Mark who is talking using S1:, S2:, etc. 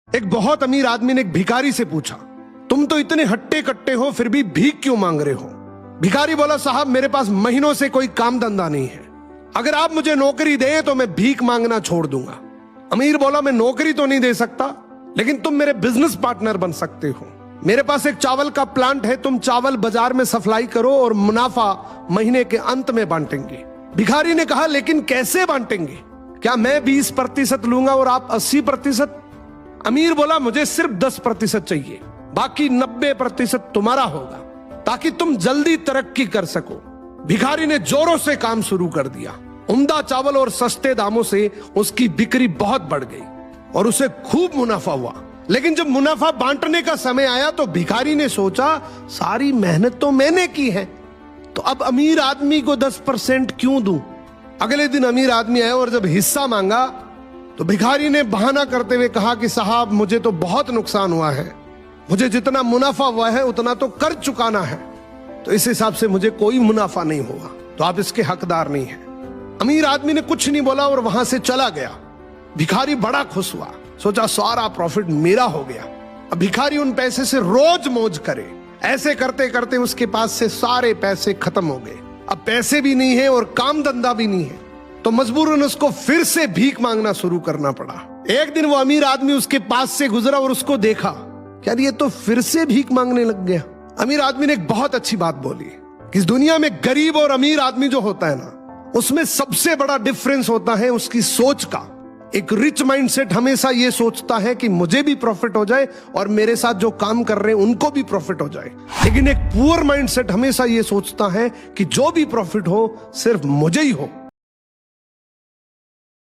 S1: एक बहुत अमीर आदमी ने एक भिखारी से पूछा, तुम तो इतने हट्टे कट्टे हो फिर भी भीख क्यों मांग रहे हो? भिखारी बोला, साहब मेरे पास महीनों से कोई काम धंधा नहीं है, अगर आप मुझे नौकरी दें तो मैं भीख मांगना छोड़ दूंगा। अमीर बोला, मैं नौकरी तो नहीं दे सकता, लेकिन तुम मेरे बिजनेस पार्टनर बन सकते हो। मेरे पास एक चावल का प्लांट है, तुम चावल बाजार में सप्लाई करो और मुनाफा महीने के अंत में बांटेंगे। भिखारी ने कहा, लेकिन कैसे बांटेंगे? क्या मैं 20% लूंगा और आप 80%? अमीर बोला, मुझे सिर्फ 10% चाहिए, बाकी 90% तुम्हारा होगा, ताकि तुम जल्दी तरक्की कर सको। भिखारी ने जोरों से काम शुरू कर दिया। उम्दा चावल और सस्ते दामों से उसकी बिक्री बहुत बढ़ गई और उसे खूब मुनाफा हुआ। लेकिन जब मुनाफा बांटने का समय आया तो भिखारी ने सोचा, सारी मेहनत तो मैंने की है, तो अब अमीर आदमी को 10% क्यों दूं? अगले दिन अमीर आदमी आया और जब हिस्सा मांगा तो भिखारी ने बहाना करते हुए कहा कि साहब मुझे तो बहुत नुकसान हुआ है, मुझे जितना मुनाफा हुआ है उतना तो कर चुकाना है, तो इस हिसाब से मुझे कोई मुनाफा नहीं हुआ, तो आप इसके हकदार नहीं हैं। अमीर आदमी ने कुछ नहीं बोला और वहां से चला गया। भिखारी बड़ा खुश हुआ, सोचा सारा प्रॉफिट मेरा हो गया। अब भिखारी उन पैसे से रोज मौज करे। ऐसे करते करते उसके पास से सारे पैसे खत्म हो गए। अब पैसे भी नहीं है और काम धंधा भी नहीं है, तो मजबूरन उसको फिर से भीख मांगना शुरू करना पड़ा। एक दिन वो अमीर आदमी उसके पास से गुजरा और उसको देखा, क्या ये तो फिर से भीख मांगने लग गया। अमीर आदमी ने एक बहुत अच्छी बात बोली कि इस दुनिया में गरीब और अमीर आदमी जो होता है ना, उसमें सबसे बड़ा डिफरेंस होता है उसकी सोच का। एक रिच माइंडसेट हमेशा ये सोचता है कि मुझे भी प्रॉफिट हो जाए और मेरे साथ जो काम कर रहे हैं उनको भी प्रॉफिट हो जाए, लेकिन एक पुअर माइंडसेट हमेशा ये सोचता है कि जो भी प्रॉफिट हो सिर्फ मुझे ही हो।